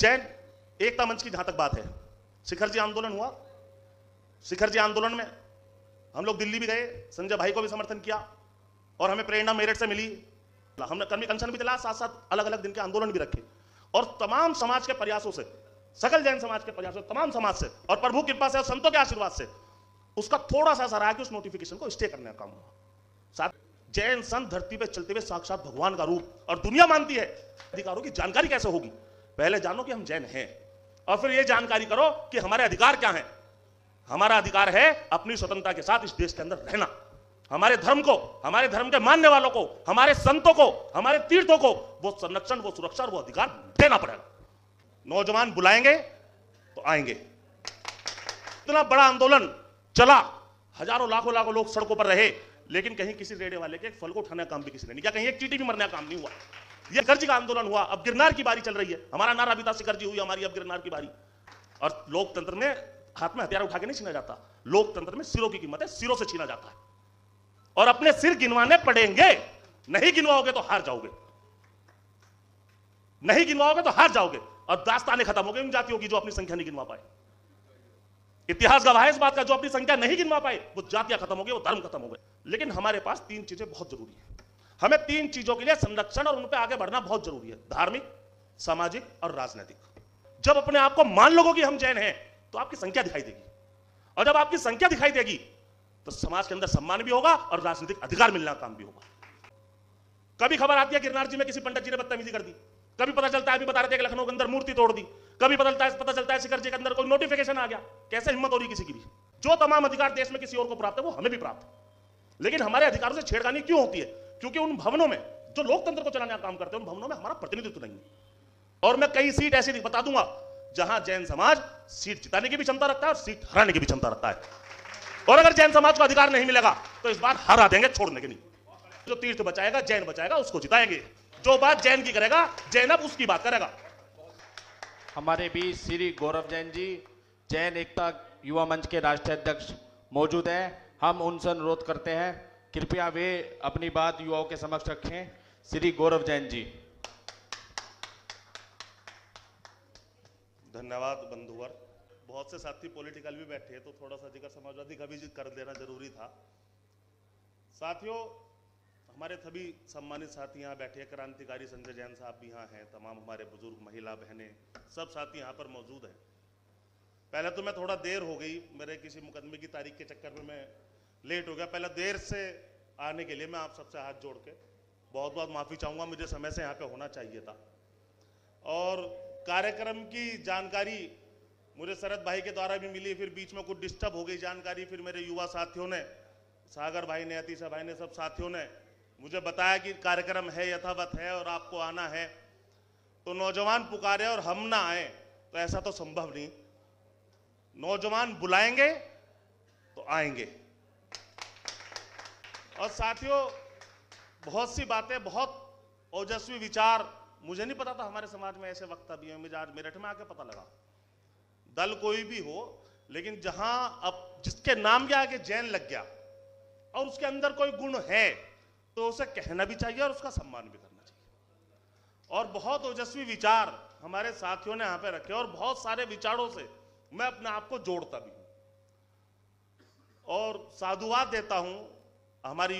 जैन एकता मंच की जहां तक बात है, शिखर जी आंदोलन हुआ, शिखर जी आंदोलन में हम लोग दिल्ली भी गए, संजय भाई को भी समर्थन किया और हमें प्रेरणा मेरठ से मिली। हमने कर्मी कंसन भी चला, साथ साथ अलग अलग दिन के आंदोलन भी रखे और तमाम समाज के प्रयासों से, सकल जैन समाज के प्रयासों से, तमाम समाज से और प्रभु कृपा से और संतों के आशीर्वाद से उसका थोड़ा सा असर आया कि उस नोटिफिकेशन को स्टे करने का काम हुआ। साथ जैन संत धरती पे चलते हुए साक्षात भगवान का रूप और दुनिया मानती है। अधिकारों की जानकारी कैसे होगी? पहले जानो कि हम जैन हैं और फिर ये जानकारी करो कि हमारे अधिकार क्या हैं। हमारा अधिकार है अपनी स्वतंत्रता के साथ इस देश के अंदर रहना। हमारे धर्म को, हमारे धर्म के मानने वालों को, हमारे संतों को, हमारे तीर्थों को वो संरक्षण, वो सुरक्षा और वो अधिकार देना पड़ेगा। नौजवान बुलाएंगे तो आएंगे। इतना बड़ा आंदोलन चला, हजारों लाखों लोग सड़कों पर रहे, लेकिन कहीं किसी रेड़े वाले के फल को उठाने का काम भी किसी ने नहीं किया, कहीं एक चींटी भी मरने का काम नहीं हुआ। ये शिखर जी का आंदोलन हुआ, अब गिरनार की बारी चल रही है। हमारा नारा भी था शिखर जी हुई, हमारी अब गिरनार की बारी। और लोकतंत्र में हाथ में हथियार उठा के नहीं छीना जाता, लोकतंत्र में सिरों की कीमत है, सिरों से छीना जाता है और अपने सिर गिनवाने पड़ेंगे। नहीं गिनवाओगे तो हार जाओगे, नहीं गिनवाओगे तो हार जाओगे और दास्तानें खत्म हो गई उन जातियों की जो अपनी संख्या नहीं गिनवा पाए। इतिहास गवाह है इस बात का, जो अपनी संख्या नहीं गिनवा पाए वो जातियां खत्म हो गई, वो धर्म खत्म हो गए। लेकिन हमारे पास तीन चीजें बहुत जरूरी है। हमें तीन चीजों के लिए संरक्षण और उन पर आगे बढ़ना बहुत जरूरी है, धार्मिक, सामाजिक और राजनीतिक। जब अपने आप को मान लोगे कि हम जैन हैं तो आपकी संख्या दिखाई देगी और जब आपकी संख्या दिखाई देगी तो समाज के अंदर सम्मान भी होगा और राजनीतिक अधिकार मिलना काम भी होगा। कभी खबर आती है गिरनार जी में किसी पंडित जी ने बदतमीजी कर दी, कभी पता चलता है, अभी बता रहे थे कि लखनऊ के अंदर मूर्ति तोड़ दी, कभी पता चलता है शिखर जी के अंदर कोई नोटिफिकेशन आ गया। कैसे हिम्मत हो रही किसी की भी? जो तमाम अधिकार देश में किसी और को प्राप्त है वो हमें भी प्राप्त है, लेकिन हमारे अधिकारों से छेड़खानी क्यों होती है? क्योंकि उन भवनों में जो लोकतंत्र को चलाने का काम करते हैं उन भवनों में हमारा प्रतिनिधित्व नहीं है। और मैं कई सीट ऐसी बता दूंगा जहां जैन समाज सीट जिताने की भी क्षमता रखता है और सीट हराने की भी क्षमता रखता है। और अगर जैन समाज को अधिकार नहीं मिलेगा तो इस बार हरा देंगे, छोड़ने के नहीं। जो तीर्थ बचाएगा, जैन बचाएगा, उसको जिताएंगे। जो बात जैन की करेगा, जैन अब उसकी बात करेगा। हमारे बीच श्री गौरव जैन जी, जैन एकता युवा मंच के राष्ट्रीय अध्यक्ष मौजूद हैं। हम उनसे अनुरोध करते हैं कृपया वे अपनी बात युवाओं के समक्ष रखें। श्री गौरव जैन जी। धन्यवाद बंधुवर। बहुत से साथी पॉलिटिकल भी बैठे हैं तो थोड़ा सा जिक्र समाजवादी का भी कर देना जरूरी था। साथियों, हमारे सभी सम्मानित साथी यहाँ बैठे हैं, क्रांतिकारी संजय जैन साहब भी यहाँ हैं, तमाम हमारे बुजुर्ग, महिला, बहनें, सब साथी यहाँ पर मौजूद हैं। पहले तो मैं थोड़ा देर हो गई, मेरे किसी मुकदमे की तारीख के चक्कर में मैं लेट हो गया। पहले देर से आने के लिए मैं आप सबसे हाथ जोड़ के बहुत बहुत माफ़ी चाहूँगा, मुझे समय से यहाँ पे होना चाहिए था। और कार्यक्रम की जानकारी मुझे शरद भाई के द्वारा भी मिली, फिर बीच में कुछ डिस्टर्ब हो गई जानकारी, फिर मेरे युवा साथियों ने, सागर भाई ने, अतीशा भाई ने, सब साथियों ने मुझे बताया कि कार्यक्रम है, यथावत है और आपको आना है। तो नौजवान पुकारे और हम ना आए तो ऐसा तो संभव नहीं। नौजवान बुलाएंगे तो आएंगे। और साथियों, बहुत सी बातें, बहुत ओजस्वी विचार, मुझे नहीं पता था हमारे समाज में ऐसे वक्ता भी हैं। मुझे आज मेरठ में आके पता लगा। दल कोई भी हो, लेकिन जहां अब जिसके नाम के आगे जैन लग गया और उसके अंदर कोई गुण है तो उसे कहना भी चाहिए और उसका सम्मान भी करना चाहिए। और बहुत ओजस्वी विचार हमारे साथियों ने यहाँ पे रखे और बहुत सारे विचारों से मैं अपने आप को जोड़ता भी हूं और साधुवाद देता हूं हमारी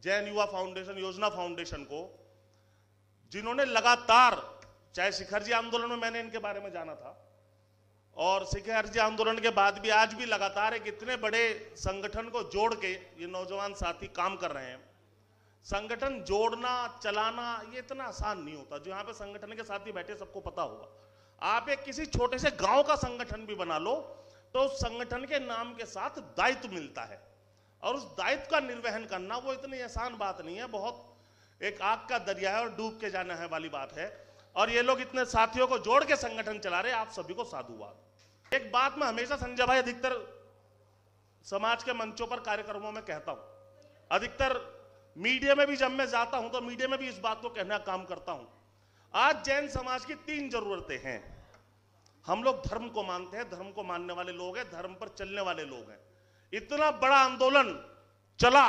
जैन युवा फाउंडेशन, योजना फाउंडेशन को, जिन्होंने लगातार, चाहे शिखर जी आंदोलन में मैंने इनके बारे में जाना था और शिखर जी आंदोलन के बाद भी आज भी लगातार एक इतने बड़े संगठन को जोड़ के ये नौजवान साथी काम कर रहे हैं। संगठन जोड़ना, चलाना ये इतना आसान नहीं होता। जो यहाँ पे संगठन के साथी बैठे सबको पता होगा। आप एक किसी छोटे से गांव का संगठन भी बना लो तो उस संगठन के नाम के साथ दायित्व मिलता है और उस दायित्व का निर्वहन करना वो इतनी आसान बात नहीं है। बहुत एक आग का दरिया है और डूब के जाना है वाली बात है। और ये लोग इतने साथियों को जोड़ के संगठन चला रहे, आप सभी को साधुवाद। एक बात मैं हमेशा संजय भाई अधिकतर समाज के मंचों पर कार्यक्रमों में कहता हूं, अधिकतर मीडिया में भी जब मैं जाता हूं तो मीडिया में भी इस बात को कहने का काम करता हूं। आज जैन समाज की तीन जरूरतें हैं। हम लोग धर्म को मानते हैं, धर्म को मानने वाले लोग हैं, धर्म पर चलने वाले लोग हैं। इतना बड़ा आंदोलन चला,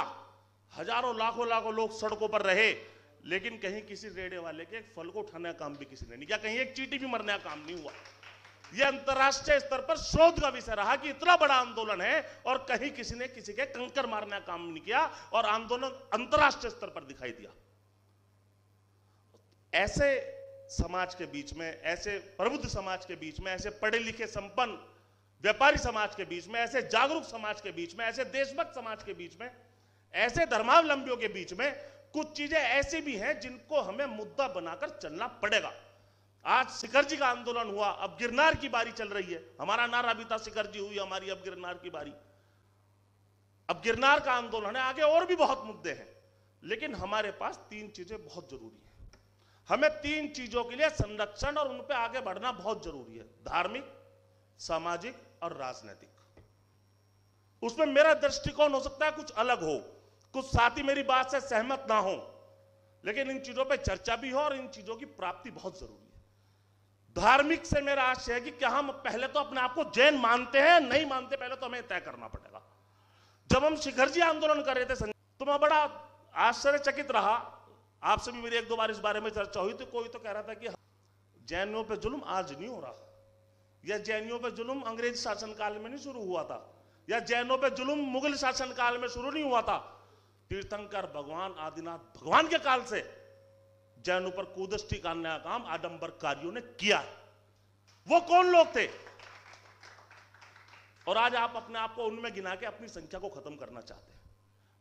हजारों लाखों लोग सड़कों पर रहे, लेकिन कहीं किसी रेड़े वाले के एक फल को उठाने का काम भी किसी ने नहीं किया, कहीं एक चींटी भी मरने का काम नहीं हुआ। यह अंतर्राष्ट्रीय स्तर पर शोध का विषय रहा कि इतना बड़ा आंदोलन है और कहीं किसी ने किसी के कंकर मारने का काम नहीं किया और आंदोलन अंतर्राष्ट्रीय स्तर पर दिखाई दिया। ऐसे समाज के बीच में, ऐसे प्रबुद्ध समाज के बीच में, ऐसे पढ़े लिखे संपन्न व्यापारी समाज के बीच में, ऐसे जागरूक समाज के बीच में, ऐसे देशभक्त समाज के बीच में, ऐसे धर्मावलंबियों के बीच में कुछ चीजें ऐसी भी हैं जिनको हमें मुद्दा बनाकर चलना पड़ेगा। आज शिखर जी का आंदोलन हुआ, अब गिरनार की बारी चल रही है। हमारा नारा भी था शिखर जी हुई, हमारी अब गिरनार की बारी। अब गिरनार का आंदोलन है, आगे और भी बहुत मुद्दे हैं, लेकिन हमारे पास तीन चीजें बहुत जरूरी है। हमें तीन चीजों के लिए संरक्षण और उन पर आगे बढ़ना बहुत जरूरी है, धार्मिक, सामाजिक और राजनीतिक। उसमें मेरा दृष्टिकोण हो सकता है कुछ अलग हो, कुछ साथी मेरी बात से सहमत ना हो, लेकिन इन चीजों पे चर्चा भी हो और इन चीजों की प्राप्ति बहुत जरूरी है। धार्मिक से मेरा आशय है कि क्या हम पहले तो अपने आप को जैन मानते हैं, नहीं मानते, पहले तो हमें तय करना पड़ेगा। जब हम शिखर जी आंदोलन कर रहे थे तो मैं बड़ा आश्चर्यचकित रहा, आपसे भी मेरी एक दो बार इस बारे में चर्चा हुई, तो कोई तो कह रहा था कि जैनियों पे जुल्म आज नहीं हो रहा, या जैनियों पे जुल्म अंग्रेज शासनकाल में नहीं शुरू हुआ था, या जैनों पे जुल्म मुगल शासनकाल में शुरू नहीं हुआ था। तीर्थंकर भगवान आदिनाथ भगवान के काल से जैनों पर कुदृष्टि करने का काम आडंबरकारियों ने किया है। वो कौन लोग थे? और आज आप अपने आप को उनमें गिना के अपनी संख्या को खत्म करना चाहते हैं।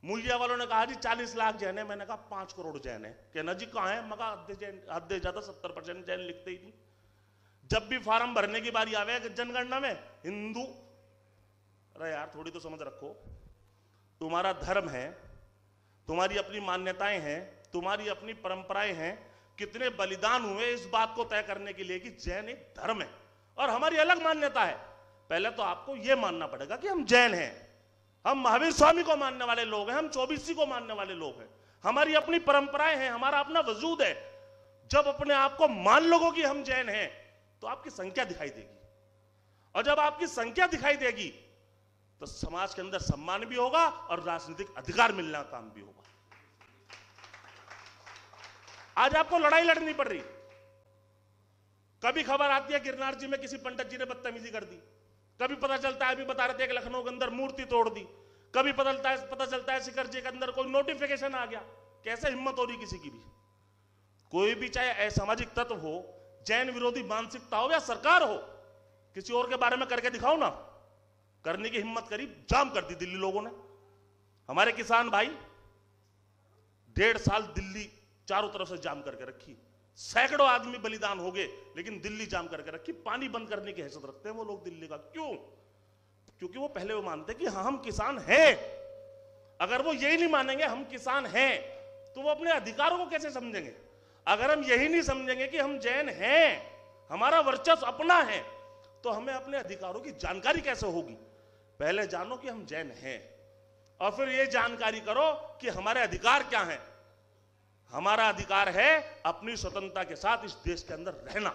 मूल्य वालों ने कहा जी 40 लाख जैन है, मैंने कहा 5 करोड़ जैन है। कहना जी कहां है? मगा हद ज्यादा 70% जैन लिखते ही नहीं। जब भी फॉर्म भरने की बारी आवे जनगणना में हिंदू, अरे यार थोड़ी तो समझ रखो, तुम्हारा धर्म है, तुम्हारी अपनी मान्यताएं हैं, तुम्हारी अपनी परंपराएं हैं, कितने बलिदान हुए इस बात को तय करने के लिए कि जैन एक धर्म है और हमारी अलग मान्यता है। पहले तो आपको यह मानना पड़ेगा कि हम जैन हैं, हम महावीर स्वामी को मानने वाले लोग हैं, हम 24 को मानने वाले लोग हैं, हमारी अपनी परंपराएं हैं, हमारा अपना वजूद है। जब अपने आप को मान लोगो कि हम जैन हैं तो आपकी संख्या दिखाई देगी, और जब आपकी संख्या दिखाई देगी तो समाज के अंदर सम्मान भी होगा और राजनीतिक अधिकार मिलने का काम भी होगा। आज आपको लड़ाई लड़नी पड़ रही। कभी खबर आती है गिरनार जी में किसी पंडित जी ने बदतमीजी कर दी, कभी पता चलता है, अभी बता रहे थे कि लखनऊ के अंदर मूर्ति तोड़ दी, कभी पता चलता है शिखर जी के अंदर कोई नोटिफिकेशन आ गया। कैसे हिम्मत हो रही किसी की भी? कोई भी चाहे असामाजिक तत्व हो, जैन विरोधी मानसिकता हो या सरकार हो, किसी और के बारे में करके दिखाओ ना। करने की हिम्मत करी, जाम कर दी दिल्ली लोगों ने। हमारे किसान भाई 1.5 साल दिल्ली चारों तरफ से जाम करके रखी, सैकड़ों आदमी बलिदान हो गए, लेकिन दिल्ली जाम करके रखी। पानी बंद करने की हैसियत रखते हैं वो लोग दिल्ली का। क्यों? क्योंकि वो पहले वो मानते कि हाँ हम किसान हैं। अगर वो यही नहीं मानेंगे हम किसान हैं तो वो अपने अधिकारों को कैसे समझेंगे? अगर हम यही नहीं समझेंगे कि हम जैन हैं, हमारा वर्चस्व अपना है, तो हमें अपने अधिकारों की जानकारी कैसे होगी? पहले जानो कि हम जैन हैं और फिर ये जानकारी करो कि हमारे अधिकार क्या हैं। हमारा अधिकार है अपनी स्वतंत्रता के साथ इस देश के अंदर रहना।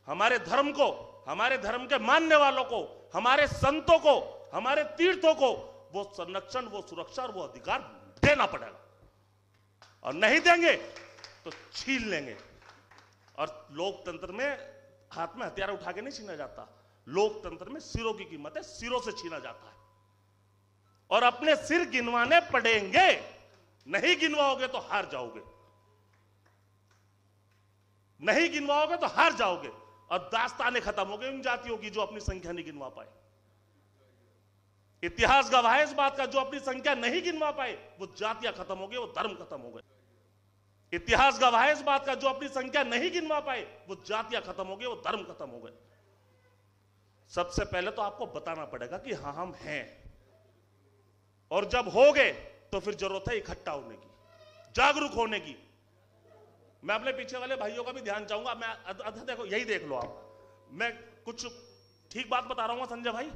हमारे धर्म को, हमारे धर्म के मानने वालों को, हमारे संतों को, हमारे तीर्थों को वो संरक्षण, वो सुरक्षा और वो अधिकार देना पड़ेगा, और नहीं देंगे तो छीन लेंगे। और लोकतंत्र में हाथ में हथियार उठा के नहीं छीना जाता, लोकतंत्र में सिरों की कीमत है, सिरों से छीना जाता है। और अपने सिर गिनवाने पड़ेंगे, नहीं गिनवाओगे तो हार जाओगे, नहीं गिनवाओगे तो हार जाओगे। और दास्तानें खत्म हो गई उन जातियों की जो अपनी संख्या नहीं गिनवा पाए। इतिहास गवाह है इस बात का, जो अपनी संख्या नहीं गिनवा पाए वो जातियां खत्म हो गई, वो धर्म खत्म हो गए। इतिहास गवाह है इस बात का, जो अपनी संख्या नहीं गिनवा पाए वो जातियां खत्म हो गई, वो धर्म खत्म हो गए। सबसे पहले तो आपको बताना पड़ेगा कि हाँ हम हैं, और जब हो गए तो फिर जरूरत है इकट्ठा होने की, जागरूक होने की। मैं अपने पीछे वाले भाइयों का भी ध्यान चाहूंगा। मैं देखो, यही देख लो आप, मैं कुछ ठीक बात बता रहा हूं संजय भाई,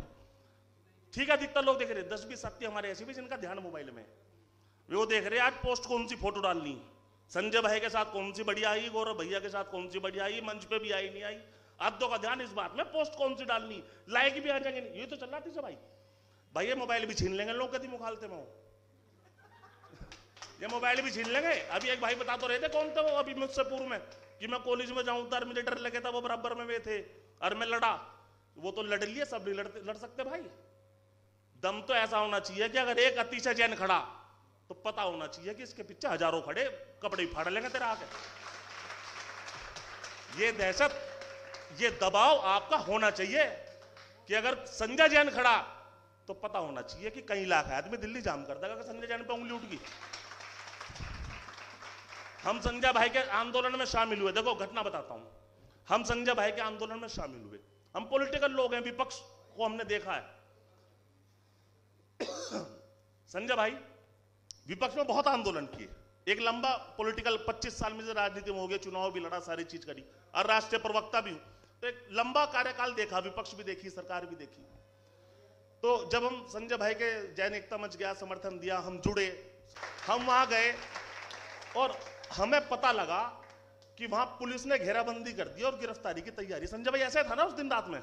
ठीक है? अधिकतर लोग देख रहे हैं, 10-20 शक्ति हमारे ऐसे भी जिनका ध्यान मोबाइल में, वो देख रहे हैं आज पोस्ट कौन सी फोटो डालनी, संजय भाई के साथ कौन सी बढ़िया आई, गौरव भैया के साथ कौन सी बढ़िया आई, मंच पे भी आई नहीं आई। आधों का ध्यान इस बात में पोस्ट कौन सी डालनी, लाइक भी आ जाएंगे नहीं, ये तो चल रहा थी भाई। भाई ये मोबाइल भी छीन लेंगे लोग, कभी मुखालते में हो। ये मोबाइल भी छीन लेंगे। अभी एक भाई बता तो रहे थे, कौन थे वो अभी मुझसे पूर्व में, कि मैं कॉलेज में जाऊं तो मुझे डर लगे था, वो बराबर में वे थे और मैं लड़ा। वो तो लड़ लिए, सब नहीं लड़ सकते भाई। दम तो ऐसा होना चाहिए कि अगर एक अतिशय जैन खड़ा तो पता होना चाहिए कि इसके पीछे हजारों खड़े, कपड़े ही फाड़ लेंगे तेरा आके। ये दहशत, ये दबाव आपका होना चाहिए कि अगर संजय जैन खड़ा तो पता होना चाहिए कि कई लाख आदमी दिल्ली जाम कर देगा अगर संजय जैन पे उंगली उठ गई। हम संजय भाई के आंदोलन में शामिल हुए। देखो घटना बताता हूं, हम संजय भाई के आंदोलन में शामिल हुए। हम पॉलिटिकल लोग हैं, विपक्ष को हमने देखा है। संजय भाई विपक्ष में बहुत आंदोलन किए, एक लंबा पॉलिटिकल 25 साल में से राजनीति में हो गया, चुनाव भी लड़ा, सारी चीज करी और राष्ट्रीय प्रवक्ता भी हूं, तो एक लंबा कार्यकाल देखा, विपक्ष भी देखी, सरकार भी देखी। तो जब हम संजय भाई के जैन एकता मंच गया, समर्थन दिया, हम जुड़े, हम वहां गए और हमें पता लगा कि वहां पुलिस ने घेराबंदी कर दी और गिरफ्तारी की तैयारी। संजय भाई ऐसे था ना उस दिन रात में,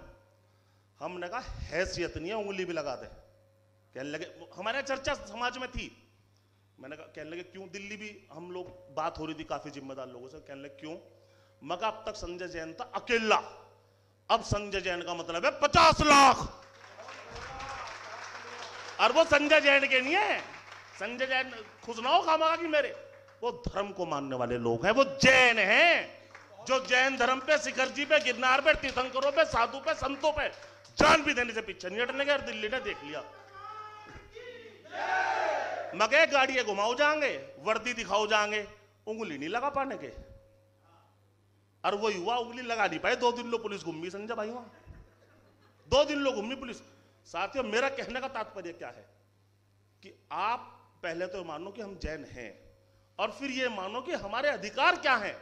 हमने कहा हैसियत नहीं है, उंगली भी लगा दे। कहने लगे, हमारे चर्चा समाज में थी, मैंने कहा, कहने लगे क्यों? दिल्ली भी हम लोग बात हो रही थी काफी जिम्मेदार लोगों से। कहने लगे क्यों? मगर अब तक संजय जैन था अकेला, अब संजय जैन का मतलब है 50 लाख। और वो संजय जैन के नहीं है, संजय जैन खुश ना हो खामखा कि मेरे, वो धर्म को मानने वाले लोग हैं, वो जैन हैं जो जैन धर्म पे, शिखर जी पे, गिरनार पे, तीर्थंकरों पे, साधु पे, संतों पे जान भी देने से पीछे नहीं हटने के। दिल्ली ने देख लिया, मगे गाड़ियां घुमाओ जाएंगे, वर्दी दिखाओ जाएंगे, उंगली नहीं लगा पाने के। और वो युवा उंगली लगा नहीं पाए। 2 दिन लोग पुलिस घूमी संजय भाई, वहां 2 दिन लोग घूमी पुलिस। साथियों, मेरा कहने का तात्पर्य क्या है कि आप पहले तो मानो कि हम जैन हैं और फिर ये मानो कि हमारे अधिकार क्या हैं,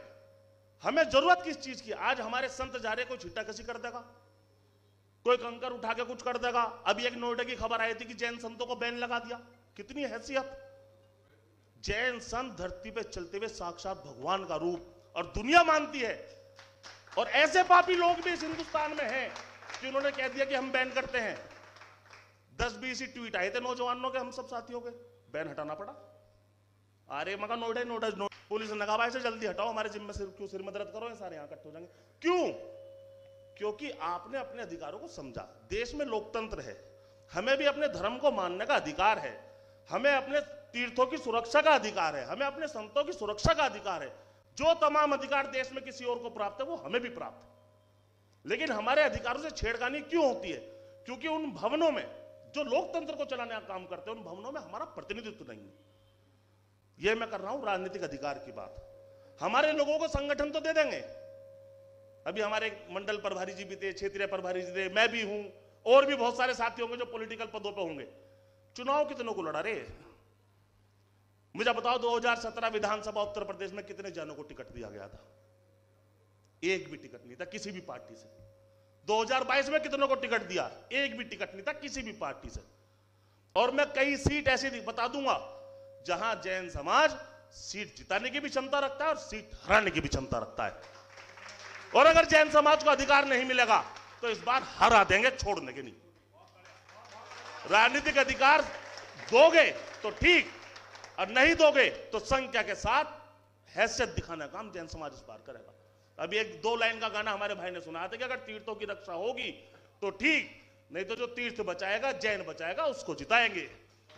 हमें जरूरत किस चीज की। आज हमारे संत जा रहे, कोई छिट्टा कसी कर देगा, कोई कंकर उठा के कुछ कर देगा। अभी एक नोएडा की खबर आई थी कि जैन संतों को बैन लगा दिया। कितनी हैसियत! जैन संत धरती पे चलते हुए साक्षात भगवान का रूप, और दुनिया मानती है। और ऐसे पापी लोग भी इस हिंदुस्तान में हैं कि उन्होंने कह दिया कि हम बैन करते हैं। 10-20 ही ट्वीट आए थे नौजवानों के, हम सब साथियों के, बैन हटाना पड़ा। अरे मगर नोएडा पुलिस ने कहा भाई से जल्दी हटाओ, हमारे जिम्मे क्यों सिर में दर्द करो, ये सारे यहां इकट्ठे हो जाएंगे। क्यों? क्योंकि आपने अपने अधिकारों को समझा। देश में लोकतंत्र है, हमें भी अपने धर्म को मानने का अधिकार है, हमें अपने तीर्थों की सुरक्षा का अधिकार है, हमें अपने संतों की सुरक्षा का अधिकार है। जो तमाम अधिकार देश में किसी और को प्राप्त है वो हमें भी प्राप्त है। लेकिन हमारे अधिकारों से छेड़खानी क्यों होती है? क्योंकि उन भवनों में जो लोकतंत्र को चलाने का काम करते हैं, उन भवनों में हमारा प्रतिनिधित्व नहीं है। यह मैं कर रहा हूं राजनीतिक अधिकार की बात। हमारे लोगों को संगठन तो दे देंगे। अभी हमारे मंडल प्रभारी जी भी थे, क्षेत्रीय प्रभारी जी थे, मैं भी हूं, और भी बहुत सारे साथी होंगे जो पॉलिटिकल पदों पे होंगे। चुनाव कितनों को लड़ा रे? मुझे बताओ, 2017 विधानसभा उत्तर प्रदेश में कितने जनों को टिकट दिया गया था? एक भी टिकट नहीं था किसी भी पार्टी से। 2022 में कितनों को टिकट दिया? एक भी टिकट नहीं था किसी भी पार्टी से। और मैं कई सीट ऐसी बता दूंगा जहां जैन समाज सीट जिताने की भी क्षमता रखता है और सीट हराने की भी क्षमता रखता है। और अगर जैन समाज को अधिकार नहीं मिलेगा तो इस बार हरा देंगे, छोड़ने के नहीं। राजनीतिक अधिकार दोगे तो ठीक, और नहीं दोगे तो संख्या के साथ हैसियत दिखाने का काम जैन समाज इस बार करेगा। अभी एक 2 लाइन का गाना हमारे भाई ने सुनाया था कि अगर तीर्थों की रक्षा होगी तो ठीक, नहीं तो जो तीर्थ बचाएगा, जैन बचाएगा, उसको जिताएंगे।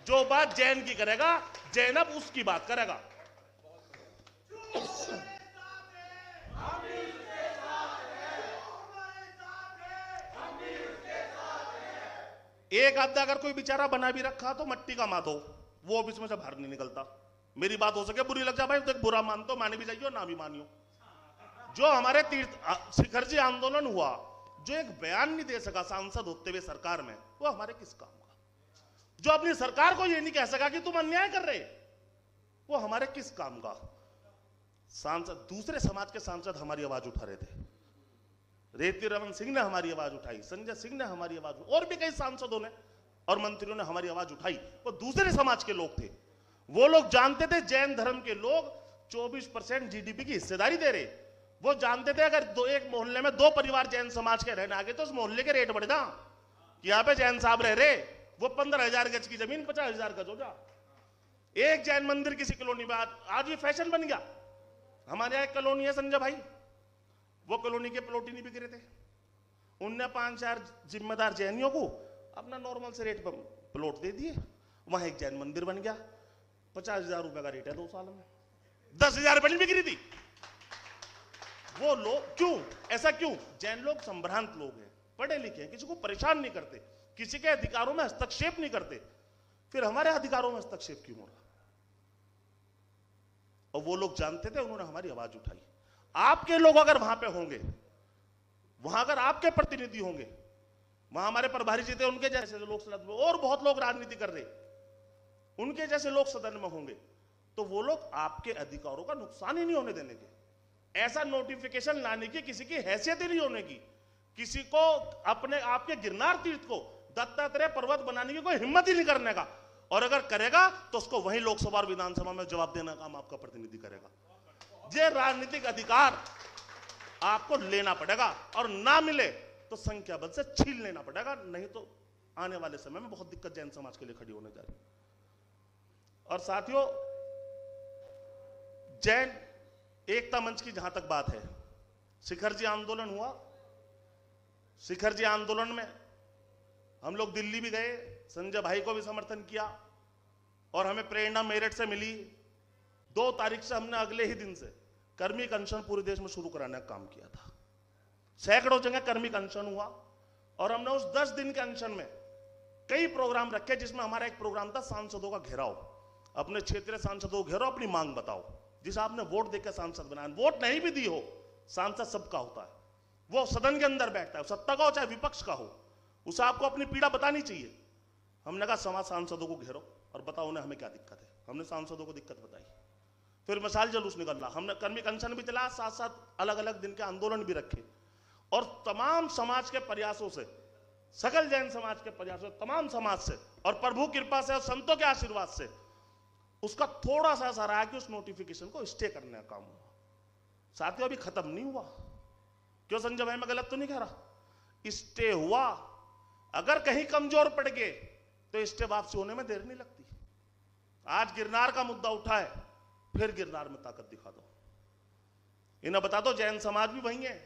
जो बात जैन की करेगा, जैन अब उसकी बात करेगा। एक आधा अगर कोई बेचारा बना भी रखा तो मट्टी का माधो, वो अब इसमें से बाहर नहीं निकलता। मेरी बात हो सके बुरी लग जाए भाई तो बुरा मानते, माने भी जाइए ना भी मानियो। जो हमारे तीर्थ शिखर जी आंदोलन हुआ, जो एक बयान नहीं दे सका सांसद होते हुए सरकार में, वो हमारे किस काम का? जो अपनी सरकार को ये नहीं कह सका कि तुम अन्याय कर रहे, वो हमारे किस काम का? सांसद, दूसरे समाज के सांसद हमारी आवाज उठा रहे थे। रेती रमन सिंह ने हमारी आवाज उठाई, संजय सिंह ने हमारी आवाज, और भी कई सांसदों ने और मंत्रियों ने हमारी आवाज उठाई। वो दूसरे समाज के लोग थे। वो लोग जानते थे जैन धर्म के लोग 24% जीडीपी की हिस्सेदारी दे रहे। वो जानते थे अगर एक मोहल्ले में 2 परिवार जैन समाज के रहने आ गए तो उस मोहल्ले के रेट बढ़ जा। यहाँ पे जैन साहब रह रहे, वो 15,000 गज की जमीन 50,000 गज हो जा। एक जैन मंदिर किसी कॉलोनी में आज भी फैशन बन गया। हमारे यहाँ एक कॉलोनी है संजय भाई, वो कॉलोनी के प्लॉट ही नहीं बिक रहे थे। उनने 5-4 जिम्मेदार जैनियों को अपना नॉर्मल से रेट पर प्लॉट दे दिए, वहां एक जैन मंदिर बन गया। 50,000 रुपए का रेट है 2 साल में, 10,000 रुपए बिक्री थी। वो लोग क्यों ऐसा क्यों? जैन लोग संभ्रांत लोग हैं, पढ़े लिखे हैं, किसी को परेशान नहीं करते, किसी के अधिकारों में हस्तक्षेप नहीं करते। फिर हमारे अधिकारों में हस्तक्षेप क्यों हो रहा? और वो लोग जानते थे, उन्होंने हमारी आवाज उठाई। आपके लोग अगर वहां पे होंगे, वहां अगर आपके प्रतिनिधि होंगे, वहां हमारे प्रभारी जी थे, उनके जैसे लोग सदन में, और बहुत लोग राजनीति कर रहे, उनके जैसे लोग सदन में होंगे, तो वो लोग आपके अधिकारों का नुकसान ही नहीं होने देने के। ऐसा नोटिफिकेशन लाने की किसी की हैसियत ही नहीं होने की। किसी को अपने आपके गिरनार तीर्थ को दत्तात्रेय पर्वत बनाने की कोई हिम्मत ही नहीं करने का, और अगर करेगा तो उसको वहीं लोकसभा और विधानसभा में जवाब देना काम आपका प्रतिनिधि करेगा। ये राजनीतिक अधिकार आपको लेना पड़ेगा, और ना मिले तो संख्या बल से छीन लेना पड़ेगा, नहीं तो आने वाले समय में बहुत दिक्कत जैन समाज के लिए खड़ी होने जा रही। और साथियों, जैन एकता मंच की जहां तक बात है, शिखर जी आंदोलन हुआ, शिखर जी आंदोलन में हम लोग दिल्ली भी गए, संजय भाई को भी समर्थन किया, और हमें प्रेरणा मेरठ से मिली। 2 तारीख से हमने अगले ही दिन से कर्मिक अनशन पूरे देश में शुरू कराने का काम किया था। सैकड़ों जगह कर्मिक अनशन हुआ, और हमने उस 10 दिन के अनशन में कई प्रोग्राम रखे, जिसमें हमारा एक प्रोग्राम था सांसदों का घेराव। अपने क्षेत्रीय सांसदों को घेरो, अपनी मांग बताओ। जिसे आपने वोट देकर सांसद बनाया, वोट नहीं भी दी हो, सांसद सबका होता है, वो सदन के अंदर बैठता है, सत्ता का हो चाहे विपक्ष का हो, उसे आपको अपनी पीड़ा बतानी चाहिए। हमने कहा समाज सांसदों को घेरो और बताओ उन्हें हमें क्या दिक्कत है। हमने सांसदों को दिक्कत बताई, फिर मिसाल जुलूस निकल रहा, हमने कर्मिक अनशन भी चला, साथ साथ अलग अलग दिन के आंदोलन भी रखे, और तमाम समाज के प्रयासों से, सकल जैन समाज के प्रयासों से, तमाम समाज से, और प्रभु कृपा से और संतों के आशीर्वाद से उसका थोड़ा सा असर आया कि उस नोटिफिकेशन को स्टे करने का काम हुआ। साथियों, अभी खत्म नहीं हुआ। क्यों संजय भाई, मैं गलत तो नहीं कह रहा? स्टे हुआ। अगर कहीं कमजोर पड़ गए तो स्टे वापसी होने में देर नहीं लगती। आज गिरनार का मुद्दा उठा है, फिर गिरनार में ताकत दिखा दो, इन्हें बता दो जैन समाज भी वही है,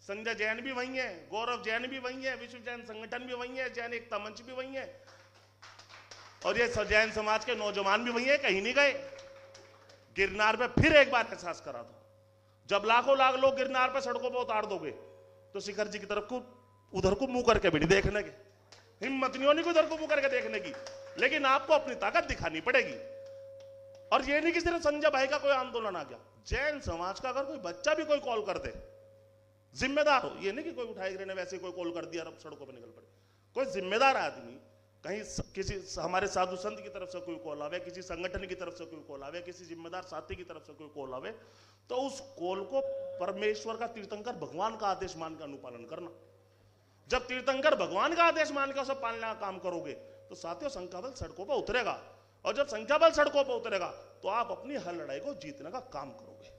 संजय जैन भी वही है, गौरव जैन भी वही है, विश्व जैन संगठन भी वही है, जैन एकता मंच भी वही है, और ये जैन समाज के नौजवान भी वही है, कहीं नहीं गए। गिरनार पे फिर एक बार एहसास करा दो। जब लाखों लाख लोग गिरनार पे सड़कों पे उतार दोगे, तो शिखर जी की तरफ को उधर को मुंह करके भी नहीं देखने के, हिम्मत नहीं होनी उधर को मुंह करके देखने की। लेकिन आपको अपनी ताकत दिखानी पड़ेगी। और ये नहीं कि सिर्फ संजय भाई का कोई आंदोलन आ गया, जैन समाज का अगर कोई बच्चा भी कोई कॉल कर दे, जिम्मेदार हो, ये नहीं कि कोई उठाए ने वैसे कोई कॉल कर दिया और सड़कों पर निकल पड़े। कोई जिम्मेदार आदमी, कहीं किसी हमारे साधु संत की तरफ से कोई कॉल आवे, किसी संगठन की तरफ से कोई कॉल आवे, किसी जिम्मेदार साथी की तरफ से कोई कॉल आवे, तो उस कॉल को परमेश्वर का, तीर्थंकर भगवान का आदेश मान का अनुपालन करना। जब तीर्थंकर भगवान का आदेश मान के उसे पालने का काम करोगे, तो साथियों संख्याबल सड़कों पर उतरेगा, और जब संख्याबल सड़कों पर उतरेगा तो आप अपनी हर लड़ाई को जीतने का काम करोगे।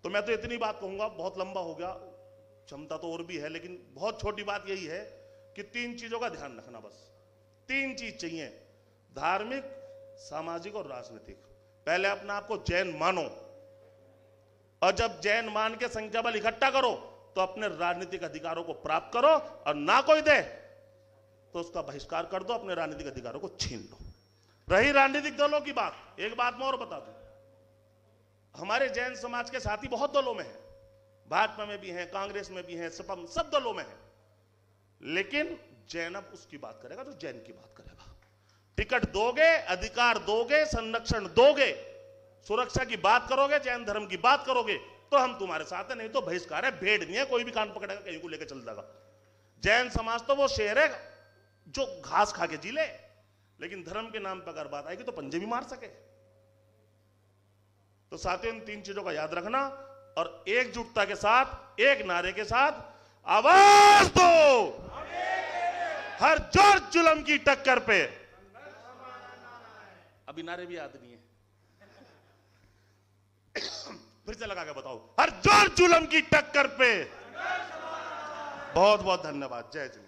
तो मैं तो इतनी बात कहूंगा, बहुत लंबा हो गया, क्षमता तो और भी है, लेकिन बहुत छोटी बात यही है कि 3 चीजों का ध्यान रखना। बस 3 चीज चाहिए, धार्मिक, सामाजिक और राजनीतिक। पहले अपने आप को जैन मानो, और जब जैन मान के संख्या बल इकट्ठा करो तो अपने राजनीतिक अधिकारों को प्राप्त करो, और ना कोई दे तो उसका बहिष्कार कर दो, अपने राजनीतिक अधिकारों को छीन लो। रही राजनीतिक दलों की बात, एक बात मैं और बता दूं, हमारे जैन समाज के साथी बहुत दलों में हैं, भाजपा में भी हैं, कांग्रेस में भी हैं, सपा, सब दलों में हैं, लेकिन जैन अब उसकी बात करेगा जो जैन की बात करेगा। टिकट दोगे, अधिकार दोगे, संरक्षण दोगे, सुरक्षा की बात करोगे, जैन धर्म की बात करोगे, तो हम तुम्हारे साथ है, नहीं तो बहिष्कार है। भेड़ नहीं है, कोई भी कान पकड़ेगा कहीं को लेकर चल जाएगा। जैन समाज तो वो शेर है जो घास खा के जी ले, लेकिन धर्म के नाम पर अगर बात आएगी तो पंजे भी मार सके। तो साथियों, इन 3 चीजों का याद रखना, और एकजुटता के साथ, एक नारे के साथ आवाज दो हर जोर जुल्म की टक्कर पे। अभी नारे भी याद नहीं है, फिर से लगा के बताओ, हर जोर जुल्म की टक्कर पे। बहुत बहुत धन्यवाद। जय जय।